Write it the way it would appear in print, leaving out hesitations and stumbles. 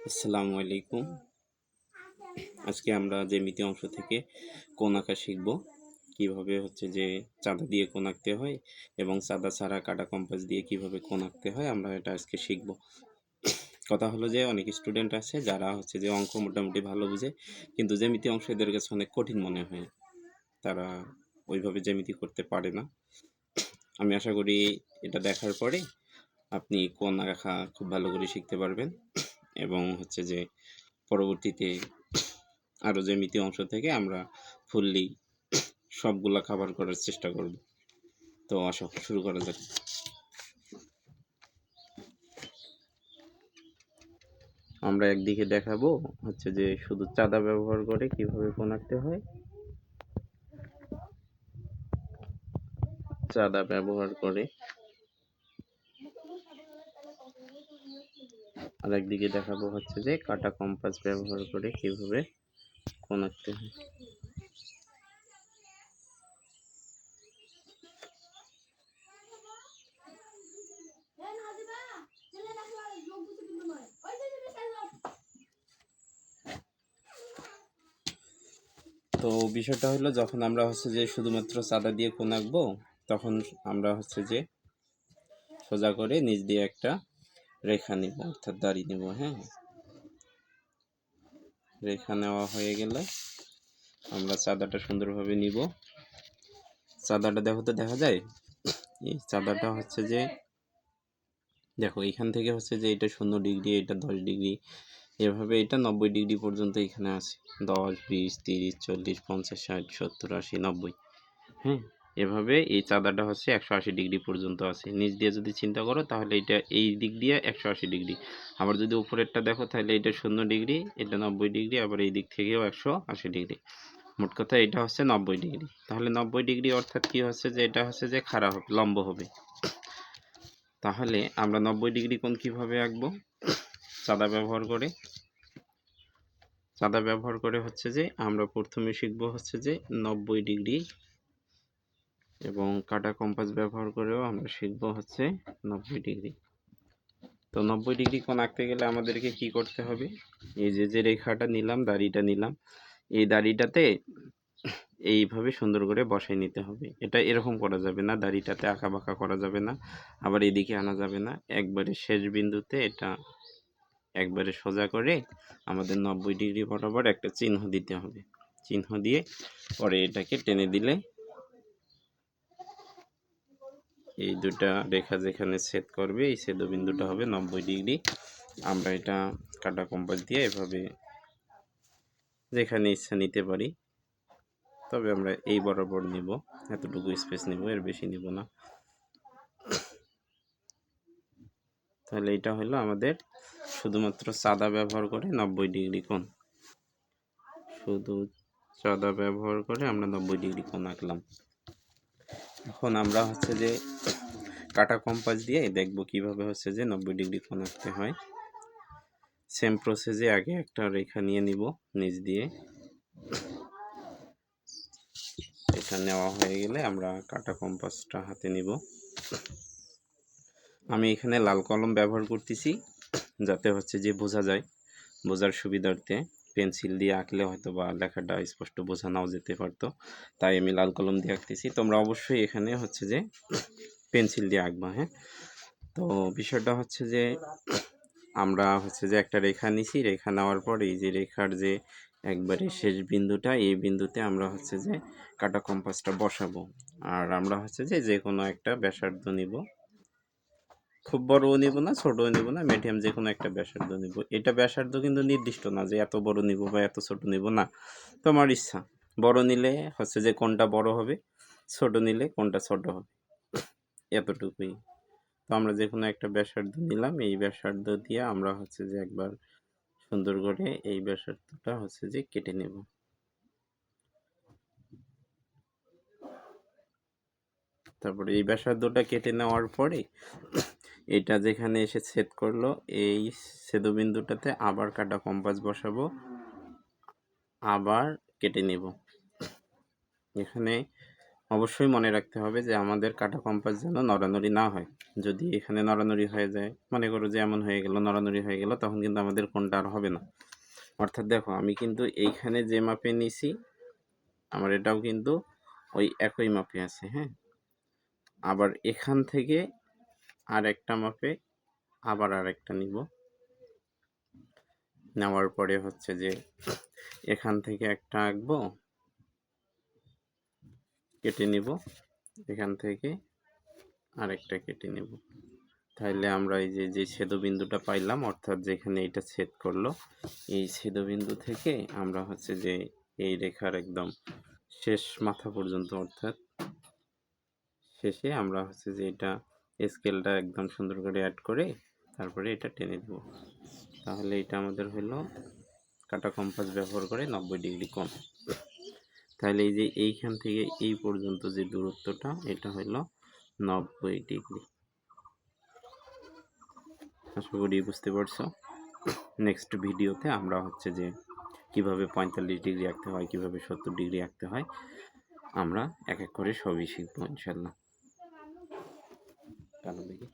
আসসালামু আলাইকুম। আজকে আমরা জ্যামিতি অংশ থেকে কোণ আঁকা শিখব। কিভাবে যে চাঁদা দিয়ে কোণ আঁকতে হয় এবং চাঁদা ছাড়া কাটা কম্পাস দিয়ে কিভাবে কোণ আঁকতে হয় আমরা এটা আজকে শিখব। কথা হলো যে অনেক স্টুডেন্ট আছে যারা যে অঙ্ক মোটামুটি ভালো বুঝে, কিন্তু জ্যামিতি অংশ এদের কাছে অনেক কঠিন মনে হয়। তারা ওইভাবে জ্যামিতি করতে পারে না। আমি আশা করি এটা দেখার পরে আপনি কোণ আঁকা খুব ভালো করে শিখতে পারবেন এবং যে পরবর্তীতে আরও জ্যামিতি অংশ থেকে আমরা ফুললি সবগুলা কভার করার চেষ্টা করব। তো আসো শুরু করা যাক। আমরা একদিকে দেখাবো যে শুধু চাঁদা ব্যবহার করে কিভাবে কোণ আঁকতে হয়, চাঁদা ব্যবহার করে, আর একদিকে দেখাবো যে কাটা কম্পাস ব্যবহার করে কিভাবে কোণ আঁকতে হয়। তো বিষয়টা হলো, যখন আমরা যে শুধুমাত্র চাঁদা দিয়ে কোণ আঁকবো, তখন আমরা যে সোজা করে নিচ দিয়ে একটা রেখা নিব, অর্থাৎ দাড়ি নিব। হ্যাঁ, রেখা নেওয়া হয়ে গেলে আমরা চাঁদাটা সুন্দরভাবে নিব। চাঁদাটা দেখা যায়, এই চাঁদাটা যে দেখো এখান থেকে যে এটা 0 ডিগ্রি, এটা 10 ডিগ্রি, এভাবে এটা 90 ডিগ্রি পর্যন্ত এখানে আছে। 10, 20, 30, 40, 50, 60, 70, 80, 90। হ্যাঁ, এভাবে এই চাঁদাটা 180 ডিগ্রি পর্যন্ত আছে। নিচ দিয়ে যদি চিন্তা করো তাহলে এটা এই দিক দিয়ে 180 ডিগ্রি। আবার যদি উপরেরটা দেখো তাহলে এটা 0 ডিগ্রি, এটা 90 ডিগ্রি, আবার এই দিক থেকেও 180 ডিগ্রি। মোট কথা এটা 90 ডিগ্রি। তাহলে 90 ডিগ্রি অর্থাৎ কি যে এটা যে খাড়া হবে, লম্ব হবে। তাহলে আমরা 90 ডিগ্রি কোণ কিভাবে আঁকবো? চাঁদা ব্যবহার করে। চাঁদা ব্যবহার করে যে আমরা প্রথমে শিখবো যে 90 ডিগ্রি, এবং কাটা কম্পাস ব্যবহার করেও আমরা শিখবো 90 ডিগ্রি। তো 90 ডিগ্রি কোণ আঁকতে গেলে আমাদেরকে কি করতে হবে? এই যে রেখাটা নিলাম, দাড়িটা নিলাম, এই দাড়িটাতে এইভাবে সুন্দর করে বসাই নিতে হবে। এটা এরকম করা যাবে না, দাড়িটাতে আঁকা বাঁকা করা যাবে না, আবার এদিকে আনা যাবে না। একবারে শেষ বিন্দুতে এটা একবারে সোজা করে আমাদের 90 ডিগ্রি বরাবর একটা চিহ্ন দিতে হবে। চিহ্ন দিয়ে পরে এটাকে টেনে দিলে এই দুটা রেখা যেখানে ছেদ করবে এই ছেদবিন্দুটা হবে 90 ডিগ্রি। আমরা এটা কাটা কম্পাস দিয়ে এভাবে যেখানে ইচ্ছা নিতে পারি, তবে আমরা এই বরাবর নিব, এতটুকু স্পেস নিব, এর বেশি নিব না। তাহলে এটা হলো আমাদের শুধুমাত্র চাঁদা ব্যবহার করে 90 ডিগ্রি কোণ। শুধু চাঁদা ব্যবহার করে আমরা 90 ডিগ্রি কোণ আঁকলাম। এখন আমরা যে কাটা কম্পাস দিয়ে দেখব কিভাবে যে 90 ডিগ্রি কোণ আঁকতে হয়। সেম প্রসেসে আগে একটা রেখা নিয়ে নিব নিচ দিয়ে। এটা নেওয়া হয়ে গেলে আমরা কাটা কম্পাসটা হাতে নিব। আমি এখানে লাল কলম ব্যবহার করতেছি যাতে যে বোঝা যায়, বোঝার সুবিধার্থে। পেন্সিল দিয়ে আঁকলে হয়তো বা লেখাটা স্পষ্ট বোঝা নাও যেতে পারতো, তাই আমি লাল কলম দিয়ে আঁকতেছি। তোমরা অবশ্যই এখানে যে পেন্সিল দিয়ে আঁকবা। হ্যাঁ, তো বিষয়টা যে আমরা যে একটা রেখা নিছি, রেখা নেওয়ার পর এই যে রেখার যে একবারে শেষ বিন্দুটা, এই বিন্দুতে আমরা যে কাটা কম্পাসটা বসাবো। আর আমরা যে কোনো একটা ব্যাসার্ধ নিব, খুব বড়ও নিব না, ছোটও নিব না, মিডিয়াম যে কোনো একটা ব্যাসার্ধ নিব। এটা ব্যাসার্ধ কিন্তু নির্দিষ্ট না যে এত বড় নিব বা এত ছোট নিব না, তোমার ইচ্ছা। বড় নিলে যে কোনটা বড় হবে, ছোট নিলে কোনটা ছোট হবে, এতটুকুই। তো আমরা যে কোনো একটা ব্যাসার্ধ নিলাম, এই ব্যাসার্ধ দিয়ে আমরা যে একবার সুন্দর করে এই ব্যাসার্ধটা যে কেটে নেব। তারপরে এই ব্যাসার্ধটা কেটে নেওয়ার পরে এটা যেখানে এসে ছেদ করলো, এই ছেদবিন্দুটাতে আবার কাটা কম্পাস বসাবো, আবার কেটে নেব। এখানে অবশ্যই মনে রাখতে হবে যে আমাদের কাঁটা কম্পাস যেন নড়ানড়ি না হয়। যদি এখানে নড়ানড়ি হয়ে যায়, মনে করো যে এমন হয়ে গেল, নড়ানড়ি হয়ে গেল, তখন কিন্তু আমাদের কোণটা আর হবে না। অর্থাৎ দেখো আমি কিন্তু এইখানে যে মাপে নিছি আমার এটাও কিন্তু ওই একই মাপে আছে, হ্যাঁ। আবার এখান থেকে আর একটা মাপে আবার আরেকটা নিব, নেওয়ার পরে হচ্ছে যে এখান থেকে একটা আঁকবো, কেটে নিব, এখান থেকে আরেকটা কেটে নেব। তাহলে আমরা এই যে ছেদবিন্দুটা পাইলাম, অর্থাৎ যেখানে এটা ছেদ করলো, এই ছেদবিন্দু থেকে আমরা হচ্ছে যে এই রেখার একদম শেষ মাথা পর্যন্ত, অর্থাৎ শেষে আমরা হচ্ছে যে এটা স্কেলটা একদম সুন্দর করে অ্যাড করে তারপরে এটা টেনে দেব। তাহলে এটা আমাদের হলো কাঁটা কম্পাস ব্যবহার করে 90 ডিগ্রি কোণ। তাহলে এই যে এইখান থেকে এই পর্যন্ত যে দূরত্বটা, এটা হলো 90 ডিগ্রি। আশা করি বুঝতে পারছো। নেক্সট ভিডিওতে আমরা হচ্ছে যে কিভাবে 45 ডিগ্রি আঁকতে হয়, কিভাবে 70 ডিগ্রি আঁকতে হয়, আমরা এক এক করে সবই শিখবো ইনশাল্লাহ। কালো দেখি।